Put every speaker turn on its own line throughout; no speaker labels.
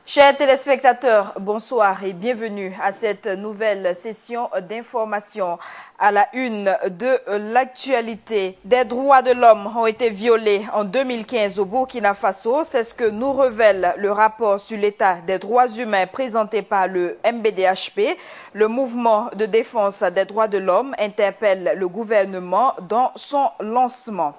Chers téléspectateurs, bonsoir et bienvenue à cette nouvelle session d'information. À la une de l'actualité, des droits de l'homme ont été violés en 2015 au Burkina Faso. C'est ce que nous révèle le rapport sur l'état des droits humains présenté par le MBDHP. Le mouvement de défense des droits de l'homme interpelle le gouvernement dans son lancement.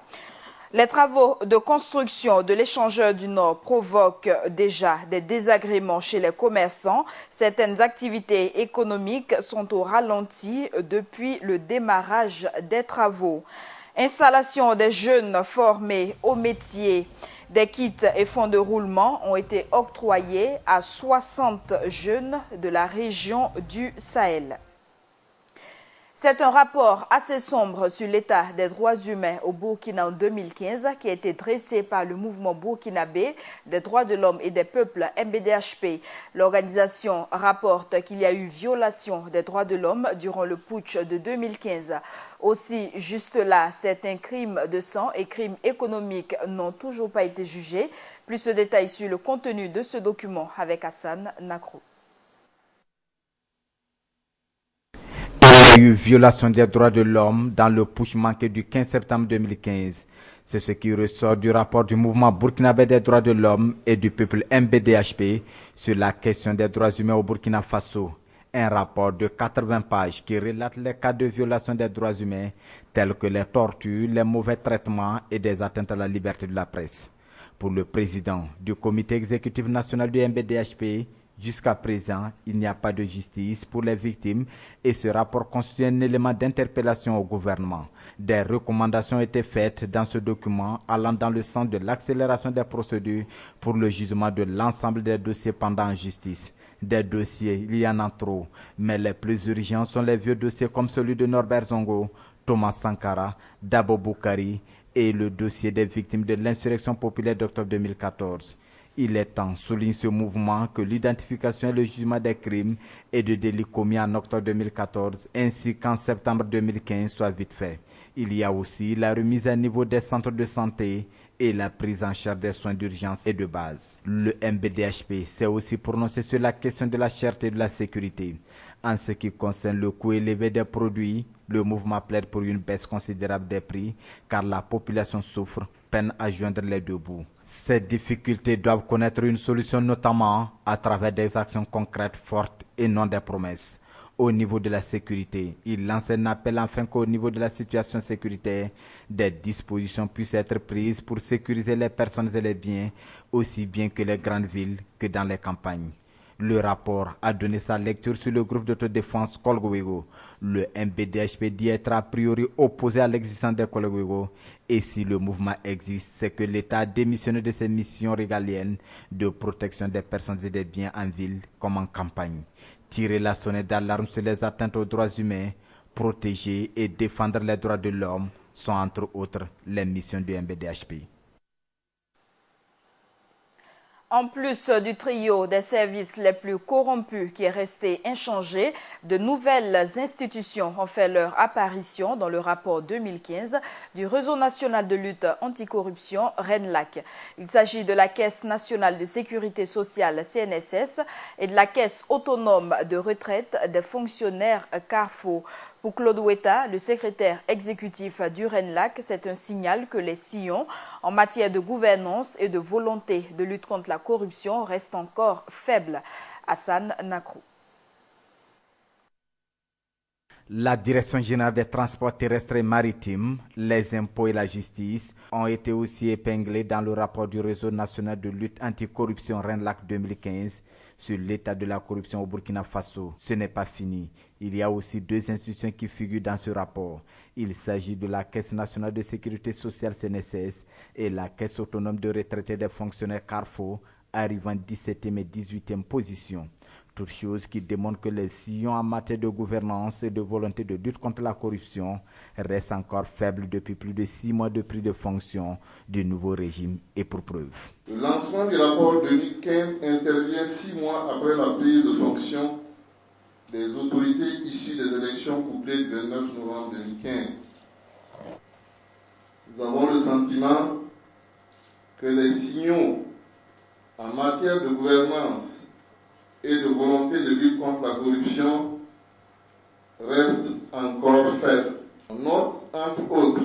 Les travaux de construction de l'échangeur du Nord provoquent déjà des désagréments chez les commerçants. Certaines activités économiques sont au ralenti depuis le démarrage des travaux. Installation des jeunes formés au métier. Des kits et fonds de roulement ont été octroyés à 60 jeunes de la région du Sahel. C'est un rapport assez sombre sur l'état des droits humains au Burkina en 2015 qui a été dressé par le mouvement burkinabé des droits de l'homme et des peuples MBDHP. L'organisation rapporte qu'il y a eu violation des droits de l'homme durant le putsch de 2015. Aussi, juste là, certains crimes de sang et crimes économiques n'ont toujours pas été jugés. Plus de détails sur le contenu de ce document avec Hassan Nakro.
Il y a eu violation des droits de l'homme dans le putsch manqué du 15 septembre 2015. C'est ce qui ressort du rapport du mouvement burkinabé des droits de l'homme et du peuple MBDHP sur la question des droits humains au Burkina Faso. Un rapport de 80 pages qui relate les cas de violation des droits humains tels que les tortures, les mauvais traitements et des atteintes à la liberté de la presse. Pour le président du comité exécutif national du MBDHP, jusqu'à présent, il n'y a pas de justice pour les victimes et ce rapport constitue un élément d'interpellation au gouvernement. Des recommandations ont été faites dans ce document allant dans le sens de l'accélération des procédures pour le jugement de l'ensemble des dossiers pendant en justice. Des dossiers, il y en a trop, mais les plus urgents sont les vieux dossiers comme celui de Norbert Zongo, Thomas Sankara, Dabo Boukari et le dossier des victimes de l'insurrection populaire d'octobre 2014. Il est temps, souligne ce mouvement, que l'identification et le jugement des crimes et de délits commis en octobre 2014 ainsi qu'en septembre 2015 soient vite faits. Il y a aussi la remise à niveau des centres de santé et la prise en charge des soins d'urgence et de base. Le MBDHP s'est aussi prononcé sur la question de la cherté et de la sécurité. En ce qui concerne le coût élevé des produits, le mouvement plaide pour une baisse considérable des prix car la population souffre, peine à joindre les deux bouts. Ces difficultés doivent connaître une solution notamment à travers des actions concrètes fortes et non des promesses. Au niveau de la sécurité, il lance un appel afin qu'au niveau de la situation sécuritaire, des dispositions puissent être prises pour sécuriser les personnes et les biens, aussi bien que les grandes villes que dans les campagnes. Le rapport a donné sa lecture sur le groupe d'autodéfense Kolgowego. Le MBDHP dit être a priori opposé à l'existence des Kolgowego et si le mouvement existe, c'est que l'État a démissionné de ses missions régaliennes de protection des personnes et des biens en ville comme en campagne. Tirer la sonnette d'alarme sur les atteintes aux droits humains, protéger et défendre les droits de l'homme sont entre autres les missions du MBDHP.
En plus du trio des services les plus corrompus qui est resté inchangé, de nouvelles institutions ont fait leur apparition dans le rapport 2015 du Réseau national de lutte anticorruption RENLAC. Il s'agit de la Caisse nationale de sécurité sociale CNSS et de la Caisse autonome de retraite des fonctionnaires CARFO. Pour Claude Ouetta, le secrétaire exécutif du RENLAC, c'est un signal que les sillons en matière de gouvernance et de volonté de lutte contre la corruption restent encore faibles. Hassan Nakrou.
La Direction générale des transports terrestres et maritimes, les impôts et la justice ont été aussi épinglés dans le rapport du Réseau national de lutte anticorruption RENLAC 2015 sur l'état de la corruption au Burkina Faso. Ce n'est pas fini. Il y a aussi deux institutions qui figurent dans ce rapport. Il s'agit de la Caisse nationale de sécurité sociale CNSS et la Caisse autonome de retraité des fonctionnaires CARFO, arrivant 17e et 18e position. Toute chose qui démontre que les sillons en matière de gouvernance et de volonté de lutte contre la corruption restent encore faibles depuis plus de 6 mois de prise de fonction du nouveau régime et pour preuve.
Le lancement du rapport 2015 intervient 6 mois après la prise de fonction des autorités issues des élections couplées du 29 novembre 2015. Nous avons le sentiment que les signaux en matière de gouvernance et de volonté de lutte contre la corruption reste encore faible. On note, entre autres,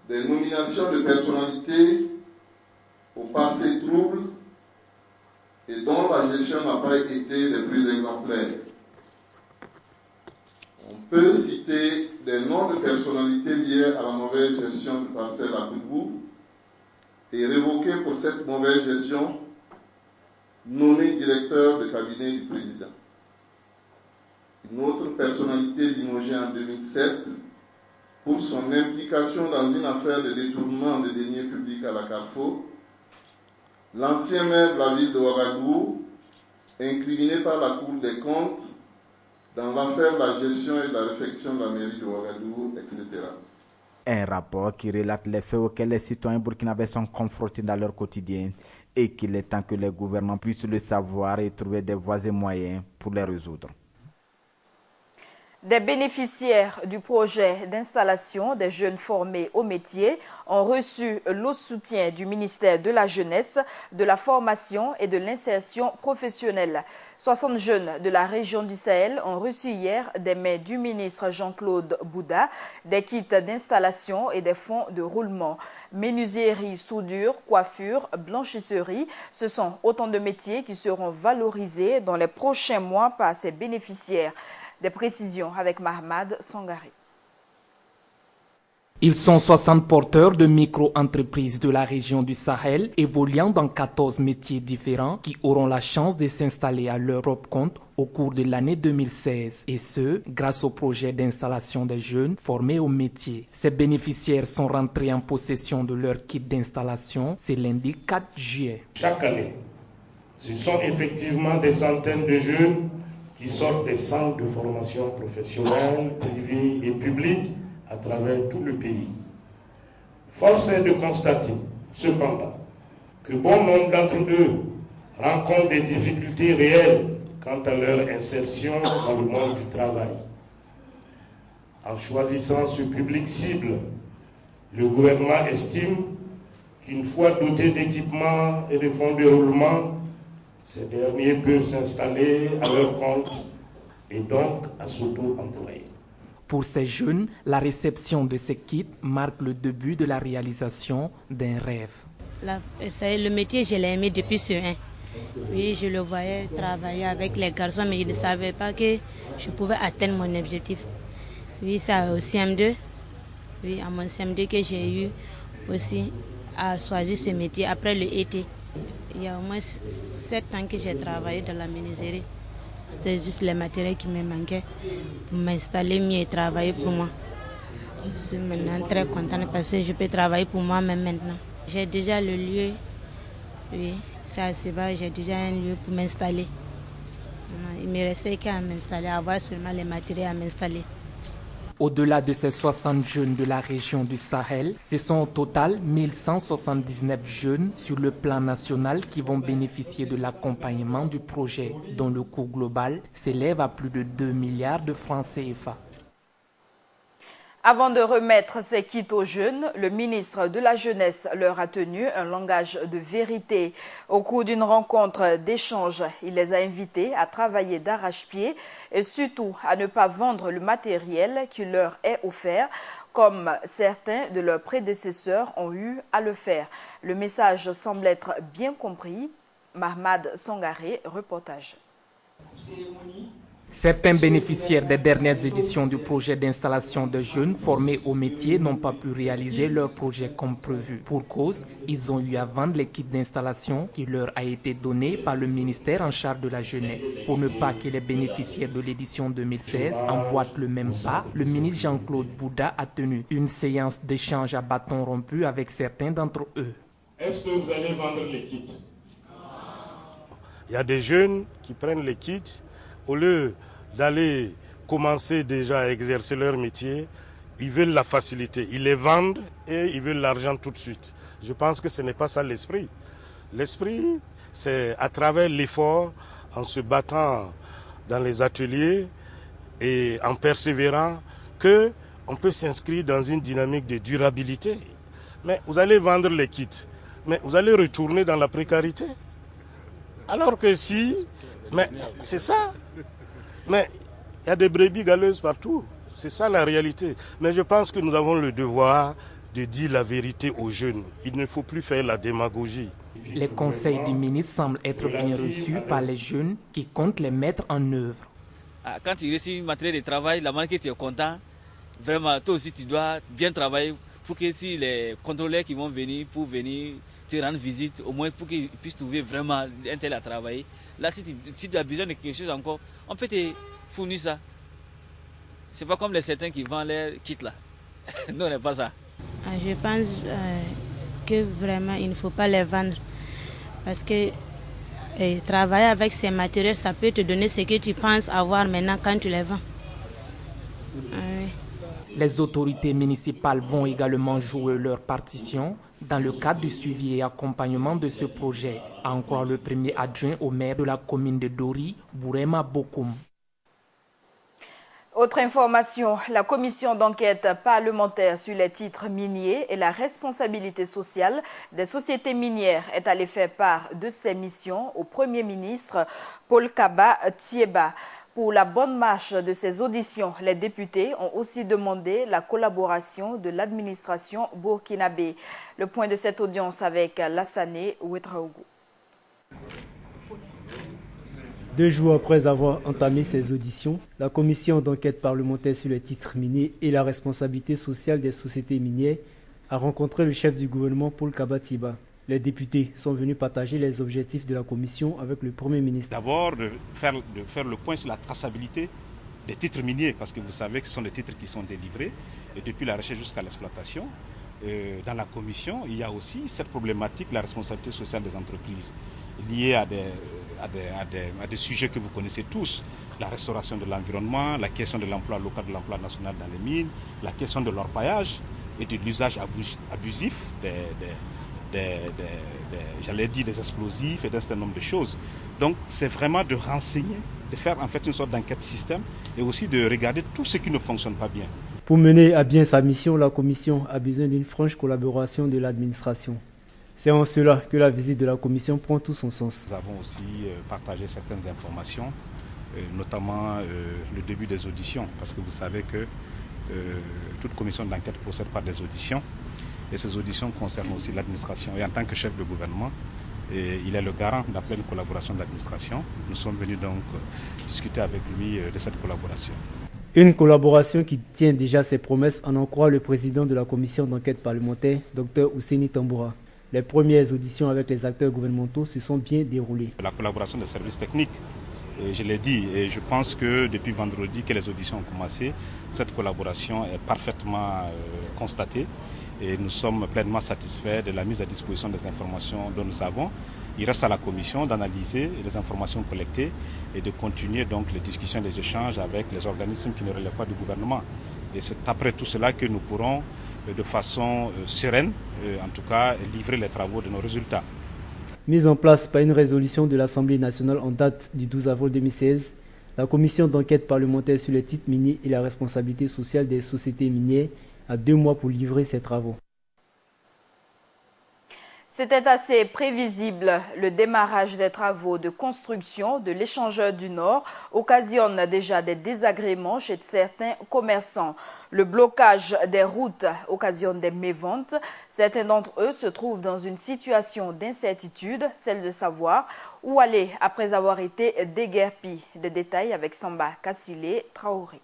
des nominations de personnalités au passé trouble et dont la gestion n'a pas été des plus exemplaires. On peut citer des noms de personnalités liées à la mauvaise gestion du parcelle à Kougou et révoqués pour cette mauvaise gestion, nommé directeur de cabinet du président. Une autre personnalité limogée en 2007 pour son implication dans une affaire de détournement de deniers publics à la Carrefour, l'ancien maire de la ville de Ouagadougou, incriminé par la Cour des comptes dans l'affaire de la gestion et de la réfection de la mairie de Ouagadougou, etc.
Un rapport qui relate les faits auxquels les citoyens burkinabés sont confrontés dans leur quotidien et qu'il est temps que les gouvernants puissent le savoir et trouver des voies et moyens pour les résoudre.
Des bénéficiaires du projet d'installation des jeunes formés au métier ont reçu le soutien du ministère de la Jeunesse, de la Formation et de l'Insertion professionnelle. 60 jeunes de la région du Sahel ont reçu hier des mains du ministre Jean-Claude Bouda des kits d'installation et des fonds de roulement. Menuiserie, soudure, coiffure, blanchisserie, ce sont autant de métiers qui seront valorisés dans les prochains mois par ces bénéficiaires. Des précisions avec Mahmad Sangari.
Ils sont 60 porteurs de micro-entreprises de la région du Sahel, évoluant dans 14 métiers différents qui auront la chance de s'installer à leur propre compte au cours de l'année 2016, et ce, grâce au projet d'installation des jeunes formés au métier. Ces bénéficiaires sont rentrés en possession de leur kit d'installation ce lundi 4 juillet.
Chaque année, ce sont effectivement des centaines de jeunes qui sortent des centres de formation professionnelle, privés et publics à travers tout le pays. Force est de constater, cependant, que bon nombre d'entre eux rencontrent des difficultés réelles quant à leur insertion dans le monde du travail. En choisissant ce public cible, le gouvernement estime qu'une fois dotés d'équipements et de fonds de roulement, ces derniers peuvent s'installer à leur compte et donc à s'auto-employer.
Pour ces jeunes, la réception de ces kits marque le début de la réalisation d'un rêve.
Le métier, je l'ai aimé depuis ce 1. Oui, je le voyais travailler avec les garçons, mais je ne savais pas que je pouvais atteindre mon objectif. Oui, c'est au CM2. Oui, à mon CM2 que j'ai eu aussi à choisir ce métier après le été. Il y a au moins 7 ans que j'ai travaillé dans la menuiserie. C'était juste les matériels qui me manquaient pour m'installer mieux et travailler pour moi. Je suis maintenant très contente parce que je peux travailler pour moi-même maintenant. J'ai déjà le lieu, oui, c'est assez bas, j'ai déjà un lieu pour m'installer. Il me restait qu'à m'installer, avoir seulement les matériels à m'installer.
Au-delà de ces 60 jeunes de la région du Sahel, ce sont au total 1179 jeunes sur le plan national qui vont bénéficier de l'accompagnement du projet, dont le coût global s'élève à plus de 2 milliards de francs CFA.
Avant de remettre ces kits aux jeunes, le ministre de la Jeunesse leur a tenu un langage de vérité. Au cours d'une rencontre d'échange, il les a invités à travailler d'arrache-pied et surtout à ne pas vendre le matériel qui leur est offert, comme certains de leurs prédécesseurs ont eu à le faire. Le message semble être bien compris. Mahmad Sangaré, reportage.
Certains bénéficiaires des dernières éditions du projet d'installation de jeunes formés au métier n'ont pas pu réaliser leur projet comme prévu. Pour cause, ils ont eu à vendre les kits d'installation qui leur a été donné par le ministère en charge de la jeunesse. Pour ne pas que les bénéficiaires de l'édition 2016 emboîtent le même pas, le ministre Jean-Claude Bouda a tenu une séance d'échange à bâton rompu avec certains d'entre eux.
Est-ce que vous allez vendre les kits? Il y a des jeunes qui prennent les kits. Au lieu d'aller commencer déjà à exercer leur métier, ils veulent la facilité. Ils les vendent et ils veulent l'argent tout de suite. Je pense que ce n'est pas ça l'esprit. L'esprit, c'est à travers l'effort, en se battant dans les ateliers et en persévérant, qu'on peut s'inscrire dans une dynamique de durabilité. Mais vous allez vendre les kits. mais vous allez retourner dans la précarité. Alors que si, mais c'est ça. Mais il y a des brebis galeuses partout. C'est ça la réalité. Mais je pense que nous avons le devoir de dire la vérité aux jeunes. Il ne faut plus faire la démagogie.
Les conseils du ministre semblent être bien reçus par les jeunes qui comptent les mettre en œuvre.
Quand tu reçois une matière de travail, la manière que tu es content, vraiment, toi aussi tu dois bien travailler pour que si les contrôleurs qui vont venir pour venir te rendre visite, au moins pour qu'ils puissent trouver vraiment un tel à travailler. Là, si tu as besoin de quelque chose encore, on peut te fournir ça. C'est pas comme les certains qui vendent leur kit là. Nous, on n'est pas ça.
Je pense que vraiment, il ne faut pas les vendre. Parce que travailler avec ces matériels, ça peut te donner ce que tu penses avoir maintenant quand tu les vends. Oui.
Les autorités municipales vont également jouer leur partition dans le cadre du suivi et accompagnement de ce projet, à en croire le premier adjoint au maire de la commune de Dori, Bourema Bokoum.
Autre information, la commission d'enquête parlementaire sur les titres miniers et la responsabilité sociale des sociétés minières est allée faire part de ses missions au Premier ministre Paul Kaba Thieba. Pour la bonne marche de ces auditions, les députés ont aussi demandé la collaboration de l'administration burkinabé. Le point de cette audience avec Lassane Ouetraogo.
2 jours après avoir entamé ses auditions, la commission d'enquête parlementaire sur les titres miniers et la responsabilité sociale des sociétés minières a rencontré le chef du gouvernement Paul Kaba Thieba. Les députés sont venus partager les objectifs de la commission avec le Premier ministre.
D'abord, de faire le point sur la traçabilité des titres miniers, parce que vous savez que ce sont des titres qui sont délivrés, et depuis la recherche jusqu'à l'exploitation. Dans la commission, il y a aussi cette problématique, la responsabilité sociale des entreprises, liée à des sujets que vous connaissez tous, la restauration de l'environnement, la question de l'emploi local, de l'emploi national dans les mines, la question de l'orpaillage et de l'usage abusif j'allais dire des explosifs et d'un certain nombre de choses. Donc c'est vraiment de renseigner, de faire en fait une sorte d'enquête système et aussi de regarder tout ce qui ne fonctionne pas bien.
Pour mener à bien sa mission, la commission a besoin d'une franche collaboration de l'administration. C'est en cela que la visite de la commission prend tout son sens.
Nous avons aussi partagé certaines informations, notamment le début des auditions, parce que vous savez que toute commission d'enquête procède par des auditions. Et ces auditions concernent aussi l'administration. Et en tant que chef de gouvernement, il est le garant de la pleine collaboration de l'administration. Nous sommes venus donc discuter avec lui de cette collaboration.
Une collaboration qui tient déjà ses promesses, en croit le président de la commission d'enquête parlementaire, Dr Ouseni Tamboura. Les premières auditions avec les acteurs gouvernementaux se sont bien déroulées.
La collaboration des services techniques, je l'ai dit, et je pense que depuis vendredi que les auditions ont commencé, cette collaboration est parfaitement constatée. Et nous sommes pleinement satisfaits de la mise à disposition des informations dont nous avons. Il reste à la commission d'analyser les informations collectées et de continuer donc les discussions, les échanges avec les organismes qui ne relèvent pas du gouvernement. Et c'est après tout cela que nous pourrons de façon sereine, en tout cas, livrer les travaux de nos résultats.
Mise en place par une résolution de l'Assemblée nationale en date du 12 avril 2016, la commission d'enquête parlementaire sur les titres miniers et la responsabilité sociale des sociétés minières a 2 mois pour livrer ses travaux.
C'était assez prévisible. Le démarrage des travaux de construction de l'échangeur du Nord occasionne déjà des désagréments chez certains commerçants. Le blocage des routes occasionne des méventes. Certains d'entre eux se trouvent dans une situation d'incertitude, celle de savoir où aller après avoir été déguerpis. Des détails avec Samba Kassile Traoré.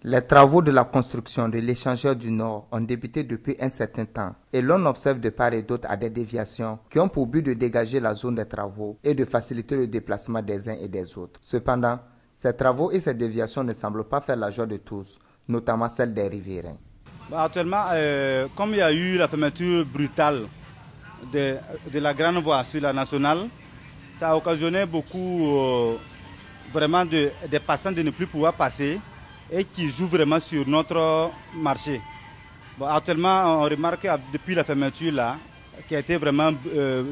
Les travaux de la construction de l'échangeur du Nord ont débuté depuis un certain temps et l'on observe de part et d'autre à des déviations qui ont pour but de dégager la zone des travaux et de faciliter le déplacement des uns et des autres. Cependant, ces travaux et ces déviations ne semblent pas faire la joie de tous, notamment celle des riverains.
Actuellement, comme il y a eu la fermeture brutale de la grande voie sur la nationale, ça a occasionné beaucoup vraiment des passants de ne plus pouvoir passer et qui jouent vraiment sur notre marché. Actuellement, on remarque depuis la fermeture là, qui a été vraiment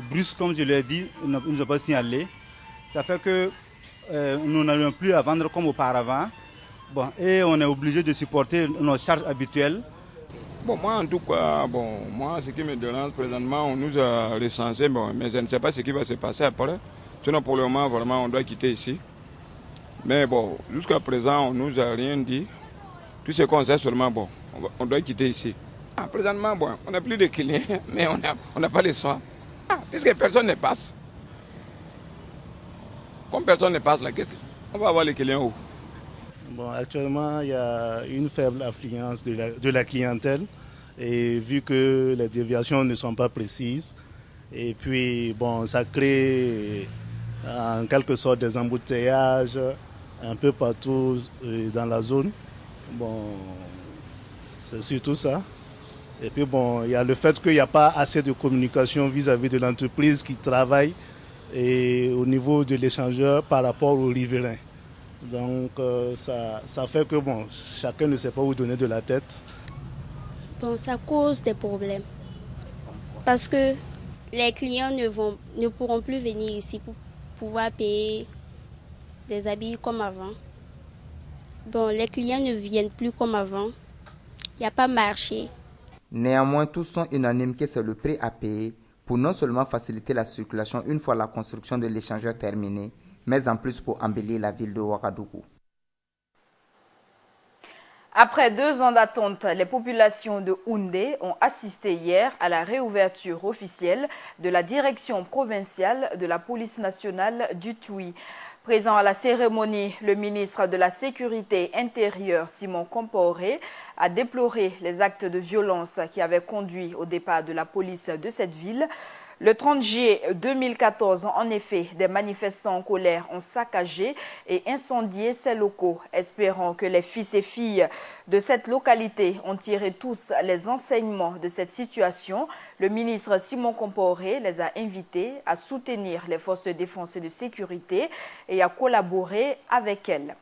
brusque, comme je l'ai dit, ils ne nous ont pas signalé. Ça fait que nous n'allons plus à vendre comme auparavant. Et on est obligé de supporter nos charges habituelles.
Bon, moi, en tout cas, moi, ce qui me dérange présentement, on nous a recensé, mais je ne sais pas ce qui va se passer après. Sinon, pour le moment, vraiment, on doit quitter ici. Mais bon, jusqu'à présent, on ne nous a rien dit. Tout ce qu'on sait seulement, on doit quitter ici. Présentement, on n'a plus de clients, mais on n'a pas les soins. Puisque personne ne passe. Comme personne ne passe là, on va avoir les clients où?
Actuellement, il y a une faible affluence de la clientèle, et vu que les déviations ne sont pas précises, et puis ça crée en quelque sorte des embouteillages un peu partout dans la zone. C'est surtout ça. Et puis il y a le fait qu'il n'y a pas assez de communication vis-à-vis de l'entreprise qui travaille et au niveau de l'échangeur par rapport aux riverains. Donc ça fait que chacun ne sait pas où donner de la tête.
Ça cause des problèmes. Parce que les clients ne pourront plus venir ici pour pouvoir payer des habits comme avant. Les clients ne viennent plus comme avant. Il n'y a pas marché.
Néanmoins, tous sont unanimes que c'est le prix à payer pour non seulement faciliter la circulation une fois la construction de l'échangeur terminée, mais en plus pour embellir la ville de Ouagadougou.
Après 2 ans d'attente, les populations de Houndé ont assisté hier à la réouverture officielle de la direction provinciale de la police nationale du Tuy. Présent à la cérémonie, le ministre de la Sécurité intérieure, Simon Komporé, a déploré les actes de violence qui avaient conduit au départ de la police de cette ville. Le 30 juillet 2014, en effet, des manifestants en colère ont saccagé et incendié ces locaux, espérant que les fils et filles de cette localité ont tiré tous les enseignements de cette situation. Le ministre Simon Komporé les a invités à soutenir les forces de défense et de sécurité et à collaborer avec elles.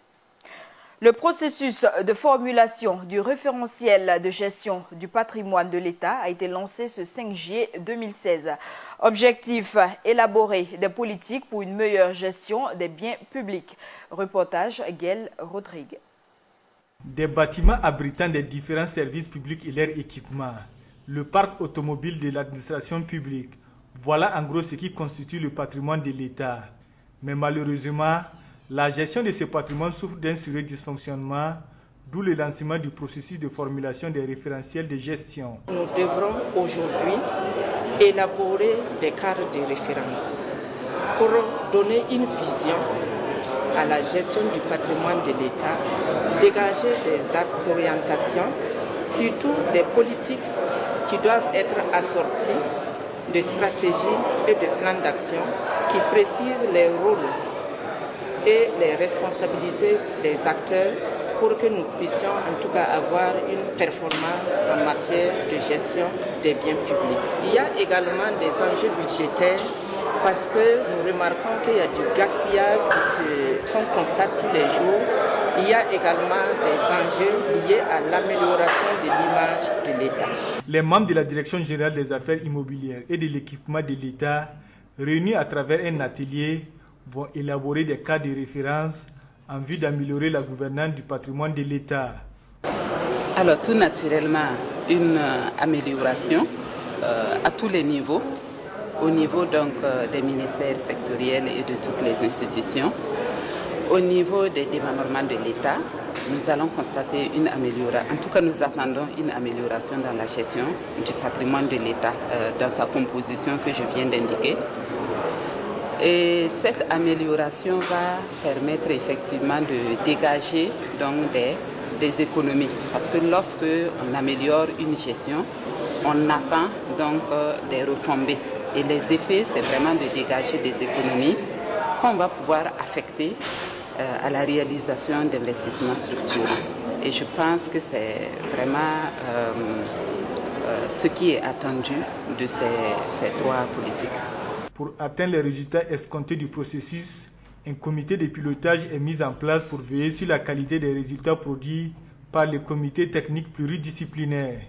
Le processus de formulation du référentiel de gestion du patrimoine de l'État a été lancé ce 5 juillet 2016. Objectif, élaborer des politiques pour une meilleure gestion des biens publics. Reportage Gaël Rodrigue.
Des bâtiments abritant des différents services publics et leurs équipements. Le parc automobile de l'administration publique. Voilà en gros ce qui constitue le patrimoine de l'État. Mais malheureusement, la gestion de ce patrimoine souffre d'un sérieux dysfonctionnement, d'où le lancement du processus de formulation des référentiels de gestion.
Nous devrons aujourd'hui élaborer des cadres de référence pour donner une vision à la gestion du patrimoine de l'État, dégager des orientations, surtout des politiques qui doivent être assorties de stratégies et de plans d'action qui précisent les rôles et les responsabilités des acteurs pour que nous puissions en tout cas avoir une performance en matière de gestion des biens publics. Il y a également des enjeux budgétaires parce que nous remarquons qu'il y a du gaspillage qu'on constate tous les jours. Il y a également des enjeux liés à l'amélioration de l'image de l'État.
Les membres de la Direction générale des affaires immobilières et de l'équipement de l'État, réunis à travers un atelier, vont élaborer des cas de référence en vue d'améliorer la gouvernance du patrimoine de l'État.
Alors tout naturellement, une amélioration à tous les niveaux, au niveau donc des ministères sectoriels et de toutes les institutions. Au niveau des démembrements de l'État, nous allons constater une amélioration. En tout cas, nous attendons une amélioration dans la gestion du patrimoine de l'État, dans sa composition que je viens d'indiquer. Et cette amélioration va permettre effectivement de dégager donc des économies. Parce que lorsque on améliore une gestion, on attend donc des retombées. Et les effets, c'est vraiment de dégager des économies qu'on va pouvoir affecter à la réalisation d'investissements structurants. Et je pense que c'est vraiment ce qui est attendu de ces droits politiques.
Pour atteindre les résultats escomptés du processus, un comité de pilotage est mis en place pour veiller sur la qualité des résultats produits par le comité technique pluridisciplinaire.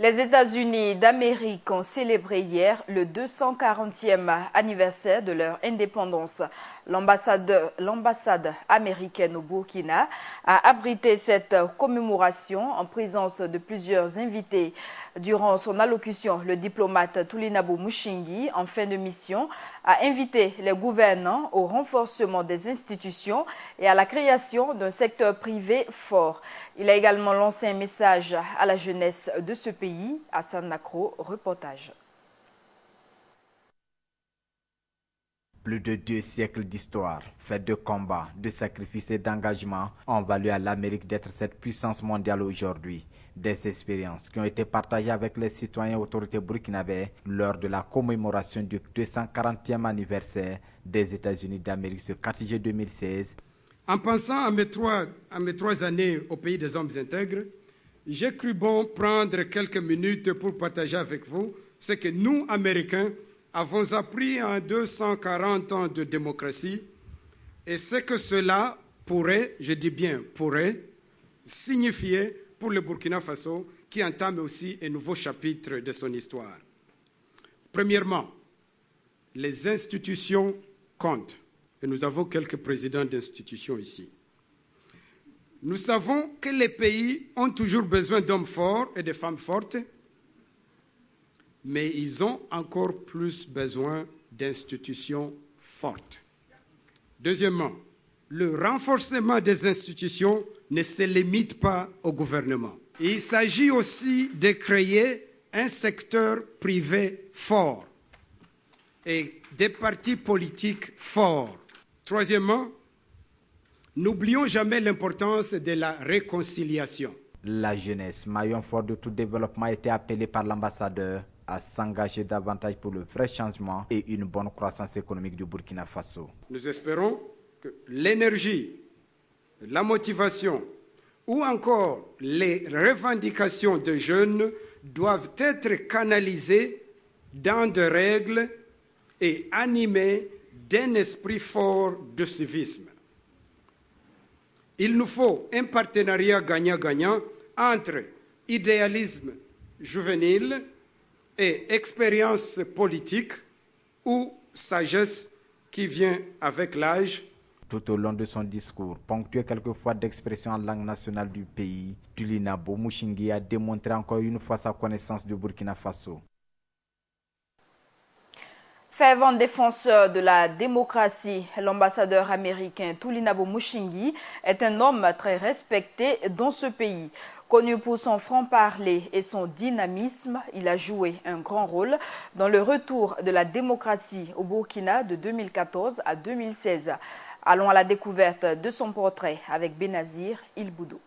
Les États-Unis d'Amérique ont célébré hier le 240e anniversaire de leur indépendance. L'ambassade américaine au Burkina a abrité cette commémoration en présence de plusieurs invités. Durant son allocution, le diplomate Tulinabo Mushingi, en fin de mission, a invité les gouvernants au renforcement des institutions et à la création d'un secteur privé fort. Il a également lancé un message à la jeunesse de ce pays. Hassan Nakro, reportage.
Plus de 2 siècles d'histoire, faits de combats, de sacrifices et d'engagement ont valu à l'Amérique d'être cette puissance mondiale aujourd'hui. Des expériences qui ont été partagées avec les citoyens et autorités burkinabés lors de la commémoration du 240e anniversaire des États-Unis d'Amérique ce 4 juillet 2016.
En pensant à mes trois années au pays des hommes intègres, j'ai cru bon prendre quelques minutes pour partager avec vous ce que nous, Américains, avons appris en 240 ans de démocratie et ce que cela pourrait, je dis bien pourrait, signifier pour le Burkina Faso qui entame aussi un nouveau chapitre de son histoire. Premièrement, les institutions comptent. Et nous avons quelques présidents d'institutions ici. Nous savons que les pays ont toujours besoin d'hommes forts et de femmes fortes, mais ils ont encore plus besoin d'institutions fortes. Deuxièmement, le renforcement des institutions ne se limite pas au gouvernement. Il s'agit aussi de créer un secteur privé fort et des partis politiques forts. Troisièmement, n'oublions jamais l'importance de la réconciliation.
La jeunesse, maillon fort de tout développement, a été appelée par l'ambassadeur à s'engager davantage pour le vrai changement et une bonne croissance économique du Burkina Faso.
Nous espérons que l'énergie, la motivation ou encore les revendications des jeunes doivent être canalisées dans des règles et animées d'un esprit fort de civisme. Il nous faut un partenariat gagnant-gagnant entre idéalisme juvénile et expérience politique ou sagesse qui vient avec l'âge.
Tout au long de son discours, ponctué quelquefois d'expressions en langue nationale du pays, Tulinabo Mushingi a démontré encore une fois sa connaissance du Burkina Faso.
Fervent défenseur de la démocratie, l'ambassadeur américain Tulinabo Mushingi est un homme très respecté dans ce pays. Connu pour son franc-parler et son dynamisme, il a joué un grand rôle dans le retour de la démocratie au Burkina de 2014 à 2016. Allons à la découverte de son portrait avec Benazir Ilboudou.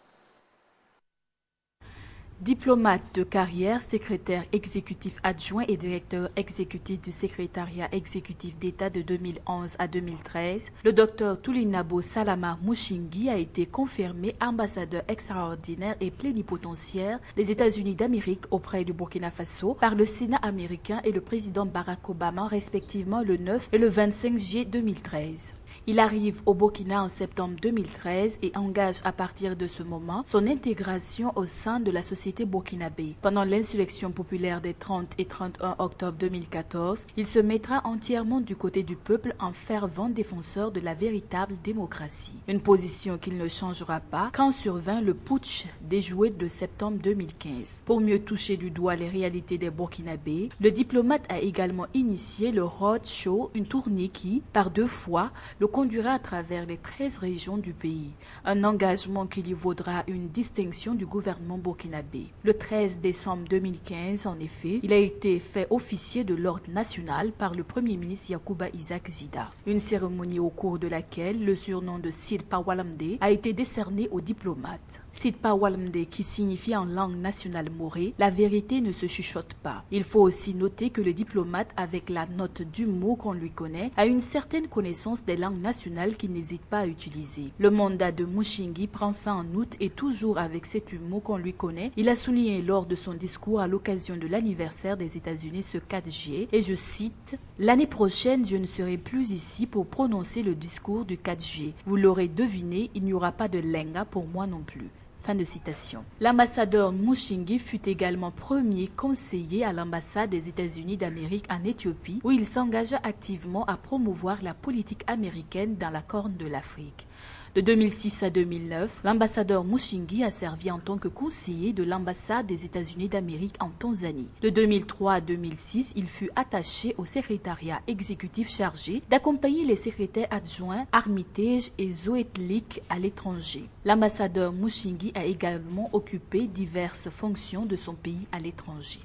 Diplomate de carrière, secrétaire exécutif adjoint et directeur exécutif du secrétariat exécutif d'État de 2011 à 2013, le docteur Tulinabo Salama Mushingi a été confirmé ambassadeur extraordinaire et plénipotentiaire des États-Unis d'Amérique auprès du Burkina Faso par le Sénat américain et le président Barack Obama respectivement le 9 et le 25 juillet 2013. Il arrive au Burkina en septembre 2013 et engage à partir de ce moment son intégration au sein de la société burkinabé. Pendant l'insurrection populaire des 30 et 31 octobre 2014, il se mettra entièrement du côté du peuple en fervent défenseur de la véritable démocratie. Une position qu'il ne changera pas quand survint le putsch déjoué de septembre 2015. Pour mieux toucher du doigt les réalités des burkinabés, le diplomate a également initié le Roadshow, une tournée qui, par 2 fois, le conduira à travers les 13 régions du pays, un engagement qui lui vaudra une distinction du gouvernement burkinabé. Le 13 décembre 2015, en effet, il a été fait officier de l'ordre national par le Premier ministre Yacouba Isaac Zida. Une cérémonie au cours de laquelle le surnom de Sid Pawalamde a été décerné aux diplomates. Sid Pawalamde, qui signifie en langue nationale morée, la vérité ne se chuchote pas. Il faut aussi noter que le diplomate, avec la note d'humour qu'on lui connaît, a une certaine connaissance des langues nationales qu'il n'hésite pas à utiliser. Le mandat de Mushingi prend fin en août et toujours avec cet humour qu'on lui connaît, il a souligné lors de son discours à l'occasion de l'anniversaire des États-Unis ce 4 juillet, et je cite, « L'année prochaine, je ne serai plus ici pour prononcer le discours du 4 juillet. Vous l'aurez deviné, il n'y aura pas de lenga pour moi non plus. » Fin de citation. L'ambassadeur Mushingi fut également premier conseiller à l'ambassade des États-Unis d'Amérique en Éthiopie, où il s'engagea activement à promouvoir la politique américaine dans la Corne de l'Afrique. De 2006 à 2009, l'ambassadeur Mushingi a servi en tant que conseiller de l'ambassade des États-Unis d'Amérique en Tanzanie. De 2003 à 2006, il fut attaché au secrétariat exécutif chargé d'accompagner les secrétaires adjoints Armitage et Zoetlik à l'étranger. L'ambassadeur Mushingi a également occupé diverses fonctions de son pays à l'étranger.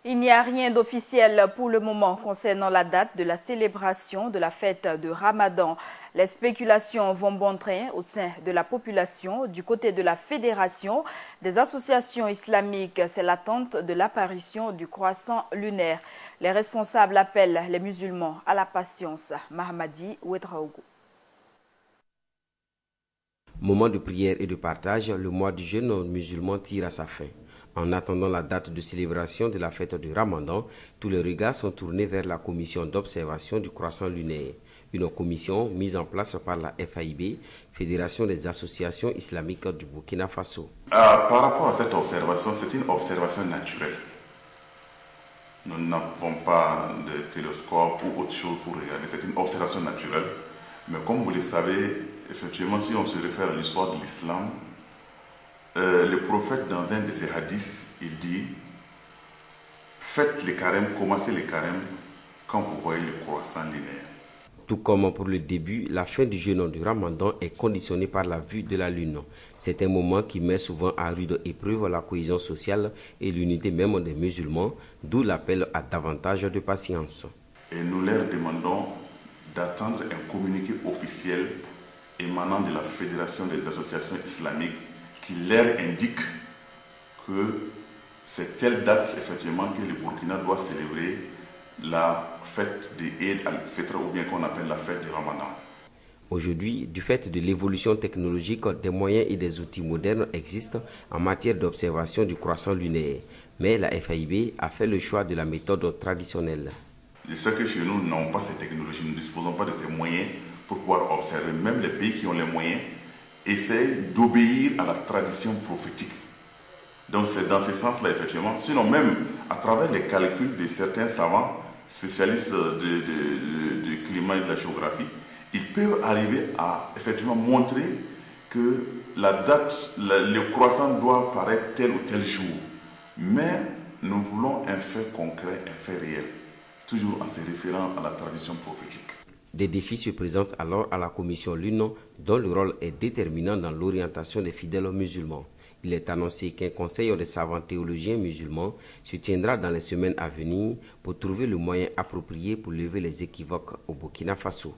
Il n'y a rien d'officiel pour le moment concernant la date de la célébration de la fête de Ramadan. Les spéculations vont bon train au sein de la population. Du côté de la Fédération des associations islamiques, c'est l'attente de l'apparition du croissant lunaire. Les responsables appellent les musulmans à la patience. Mahamadi Ouedraogo.
Moment de prière et de partage, le mois du jeûne musulman tire à sa fin. En attendant la date de célébration de la fête du Ramadan, tous les regards sont tournés vers la commission d'observation du croissant lunaire. Une commission mise en place par la FAIB, Fédération des associations islamiques du Burkina Faso.
Par rapport à cette observation, c'est une observation naturelle. Nous n'avons pas de télescope ou autre chose pour regarder, c'est une observation naturelle. Mais comme vous le savez, effectivement, si on se réfère à l'histoire de l'islam, le prophète, dans un de ses hadiths, il dit « Faites les carêmes, commencez les carêmes quand vous voyez le croissant lunaire. »
Tout comme pour le début, la fin du jeûne du Ramadan est conditionnée par la vue de la lune. C'est un moment qui met souvent à rude épreuve la cohésion sociale et l'unité même des musulmans, d'où l'appel à davantage de patience.
Et nous leur demandons d'attendre un communiqué officiel émanant de la Fédération des associations islamiques qui leur indique que c'est telle date effectivement que le Burkina doit célébrer la fête de Eid al-Fitr ou bien qu'on appelle la fête du Ramadan.
Aujourd'hui, du fait de l'évolution technologique, des moyens et des outils modernes existent en matière d'observation du croissant lunaire. Mais la FAIB a fait le choix de la méthode traditionnelle.
Je sais que chez nous, nous n'avons pas ces technologies, nous ne disposons pas de ces moyens pour pouvoir observer. Même les pays qui ont les moyens essaient d'obéir à la tradition prophétique. Donc c'est dans ce sens-là, effectivement. Sinon, même à travers les calculs de certains savants, spécialistes du climat et de la géographie, ils peuvent arriver à effectivement montrer que la date, le croissant doit paraître tel ou tel jour. Mais nous voulons un fait concret, un fait réel, toujours en se référant à la tradition prophétique.
Des défis se présentent alors à la commission Lune, dont le rôle est déterminant dans l'orientation des fidèles musulmans. Il est annoncé qu'un conseil des savants théologiens musulmans se tiendra dans les semaines à venir pour trouver le moyen approprié pour lever les équivoques au Burkina Faso.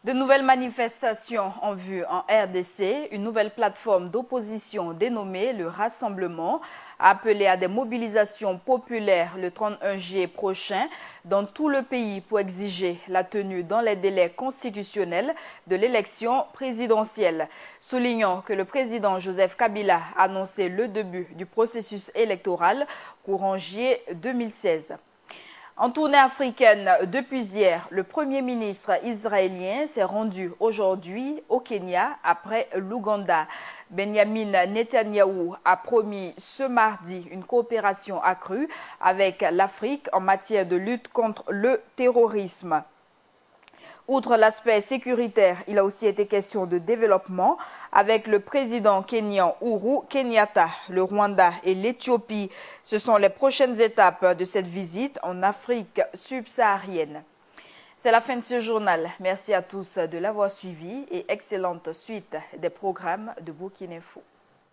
De nouvelles manifestations en vue en RDC, une nouvelle plateforme d'opposition dénommée le Rassemblement a appelé à des mobilisations populaires le 31 juillet prochain dans tout le pays pour exiger la tenue dans les délais constitutionnels de l'élection présidentielle. Soulignant que le président Joseph Kabila a annoncé le début du processus électoral courant juillet 2016. En tournée africaine depuis hier, le Premier ministre israélien s'est rendu aujourd'hui au Kenya après l'Ouganda. Benjamin Netanyahou a promis ce mardi une coopération accrue avec l'Afrique en matière de lutte contre le terrorisme. Outre l'aspect sécuritaire, il a aussi été question de développement avec le président kényan Uhuru Kenyatta, le Rwanda et l'Éthiopie. Ce sont les prochaines étapes de cette visite en Afrique subsaharienne. C'est la fin de ce journal. Merci à tous de l'avoir suivi et excellente suite des programmes de Burkina Info.